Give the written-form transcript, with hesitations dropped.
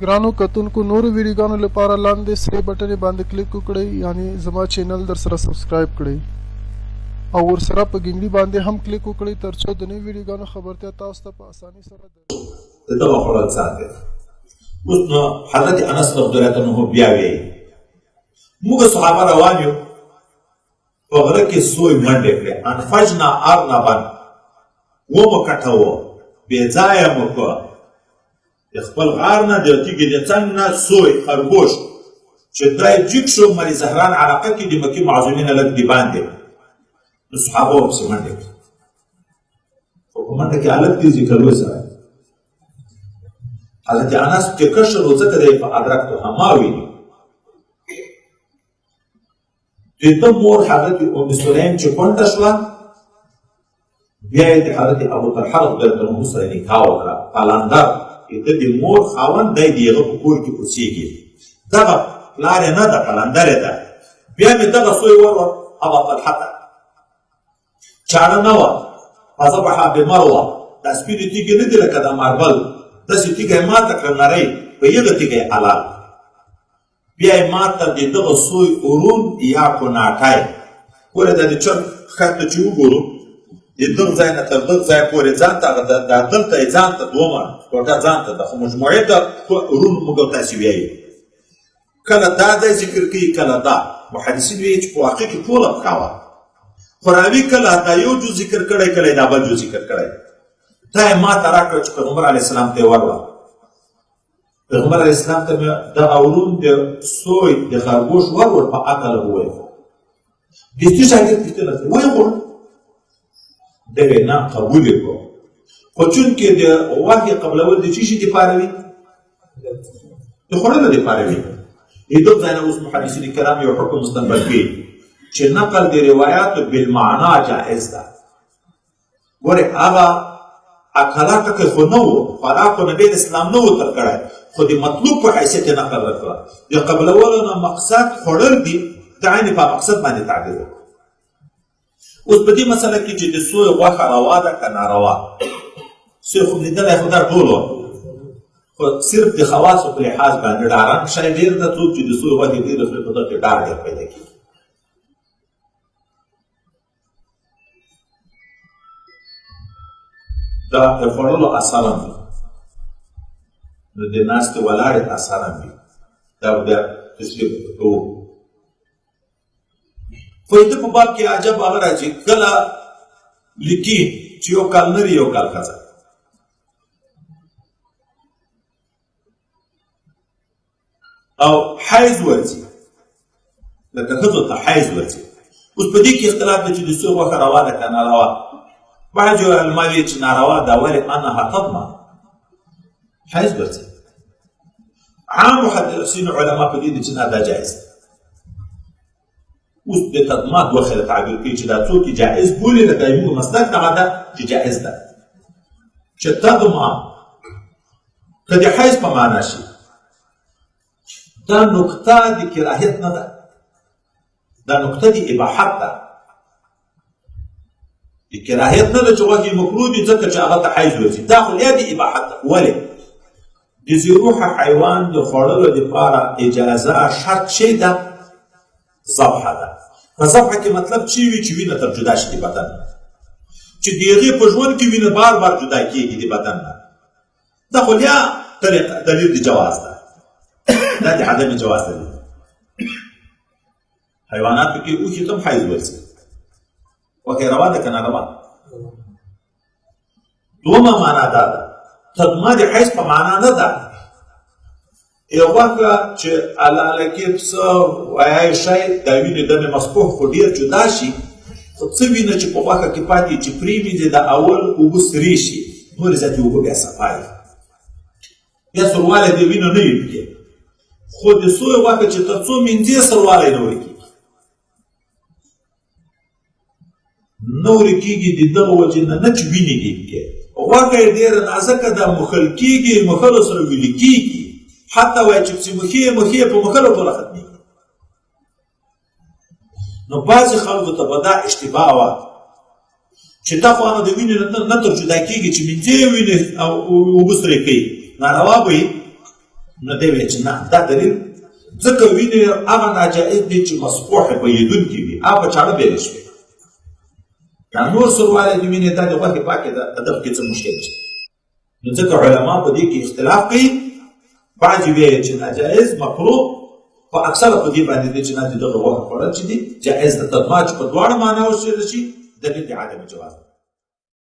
ګرانو کتونکو نورو ویډیوګانو لپاره لاندې سره بټن باندې کلیک وکړئ، یعنی زما چینل در سره سبسکرایب کړئ او ورسره په ګنګړي باندې هم کلیک وکړئ ترڅو د نوي ویډیوګانو خبرتیا تاسو ته په اسانۍ سره دغه خوړل ساتي. اوس نو حضرت انس رضی الله عنه بیا وی موږ صحابه روان یو په غره کې سوی منډه کړې انفجنا ارنبا ومکټو بې ځایه مکو خپل غار نه د تیږې د څنګ نه سوی خرگوش چې دای جګ شو مری زهران علاقه کې د مکې معظمین لږ دی باندې نو صحابه ورپسې منډه کړې خو په منډه کې هلک دی ذکر وسره حضرت انس چې کشر و ځکه دی په ادرکتو هما ویلي د ده مور حضرت ام سلیم چې کونډه شوه بیا یې د حضرت ابوطلحه رضی الله عنه سره نکاح وکړه قلندر د دې مور خاوند دی د هغه په کور کې اوسېږي دغه پلار یې نه ده قلندر یې ده بیا مې دغه سوی ورور ابوطلحه ته چاړه نه وه فذبحها بمروه دا سپینې تیږې نه دي لکه د ماربل داسې تیږه یې ماته کړه نرۍ په هغه تیږه یې حلال بیا یې ماته د دغه سوی ورون یا کوناټی ګوره دا د چرګ ښکر ته چې وګورو د دغه ځای نه تر دغه ځای پورې ځان ته دا دلته یې ځان ته دومره ټوټه ځان ته ده خو مجموعې ته ورون موږ تاسې ویایو کله دا ځای ذکر کوي کله دا محدثین وایي چې په واقع کې ټوله پښه وه خو راوي کله دا یو جو ذکر کړی کله یې دا بل جو ذکر کړی دا یې ما ته راکړه چې پیغمبر علیه السلام ته یې ورله پیغمبر علیه السلام ته مې دغه ورون د سوی د خرګوش ورور په عقله وویل دستي شاګرد پوښتنه کړې ویې خوړ ده یې نه قبول یې کړو خو چونکې د غوښې قبلول د څه شي دپاره وي د خوړلو دپاره وي د دغه ځای نه اوس محدثین کرام یو حکم مستنبط کوي چې نقل د روایاتو بالمعنا جائز ده ګورې هغه اکلا ټکی خو نه و خوراک خو نبی اسلام نه و تر کړی خو د مطلوب په حیثیت یې نقل راکړه د قبلولو نه مقصد خوړل دي د عین په مقصد باندې تعبیر وکړه اوس په دې مسله کې چې د سوی غوښه روا ده که ناروا سوی خو لیدلی خو دا ټول خو صرف د خواصو په لحاظ باندې ډارن شی ډېر ده څوک چې د سوی غوښې ډېر خوري په دغه کې ډار ډېر پیدا کېږي دا د خوړلو اثر هم وي نو د ناستې ولاړې اثر هم وي دا بیا تشریح کوو فایده په باب کې عجب هغه راځي کله لیکي چې یو کال نري یو کال ښځه او حیض ورځي لکه ښځو ته حیض ورځي اوس په دې کې اختلاف دی چې د سوی غوښه روا ده که ناروا بعضو علما وایي چې ناروا ده ولې انها تضمه حیض ورځي عام محدثین علما په دې دي چې نه دا جایز ده اوس د تضمه دوه خیره تعبیر کوي چې دا څوک جایز بولي لکه یموږ مسلک دغه ده چې جایز ده چې تضمه که د حیض په معنا شي دا نقطه د کراهیت نه ده دا نقطه د اباحت ده د کراهیت نه ده چې غوښې مکروه دي ځکه چې هغه ته حیض ورځي دا خو یا د اباحت ده ولې د ذیروحه حیوان د خوړلو دپاره اجازه شرط شی ده ذبحه ده په ذبحه کې مطلب چې وي چې وینه تر جدا شي د بدن چې د هغې په ژوند کې وینه بار بار جدا کېږي د بدن نه دا خو یا دلیل د جواز ده دا د عدم جواز دلیل حیواناتو کې اوښې ته هم حیض ورځي وکې روا ده که ناروا دومه معنا دا ده تضمه د حیض په معنا نه ده یو غوښه چې الله کې پسه وایي شی دا وینې دمې مسپوح خو ډېر جدا شي خو څه وینه چې په غوښه کې پاتې چې پرېمینځي د اول اوبه سرې شي نورې زیاتې اوبه بیا صفا وي بیا سروالی د وینو نه وي پکې خو د سوی غوښه چې تر څو مینځې سروالی نه ورکېږي نه ورکېږي د دغه وجې نه نه چې وینې دي پکې غوښه یې ډېره نازکه ده مخل کېږي مخلو سره ویلې کېږي حتی وایي چې پسې مخې په مخلو ټوله ختمېږي نو بعضې خلکو ته به دا اشتباه وه چې دا خو هغه د وینې نه تر جدا کېږي چې مینځې وینې او اوبه سرې کوي ناروا به وي نو دی وایي چې نه دا دلیل ځکه وینې هغه ناجایز دی چې مسفوح بهیدونکي وي هغه په چاړه بیلې شوې دا نور سوروالی د وینې دا د غوښې پاکې ده په دغه کې څه مشکل نشته نو ځکه علما په دې کې اختلاف کوي بعضې وایي چې ناجایز مکروه په اکثره په دې باندې دی چې نه د دغه غوښه خوړل چې دي جایز ده تر ما چې په دواړه معنا وشول شي دلیل د عدم جواز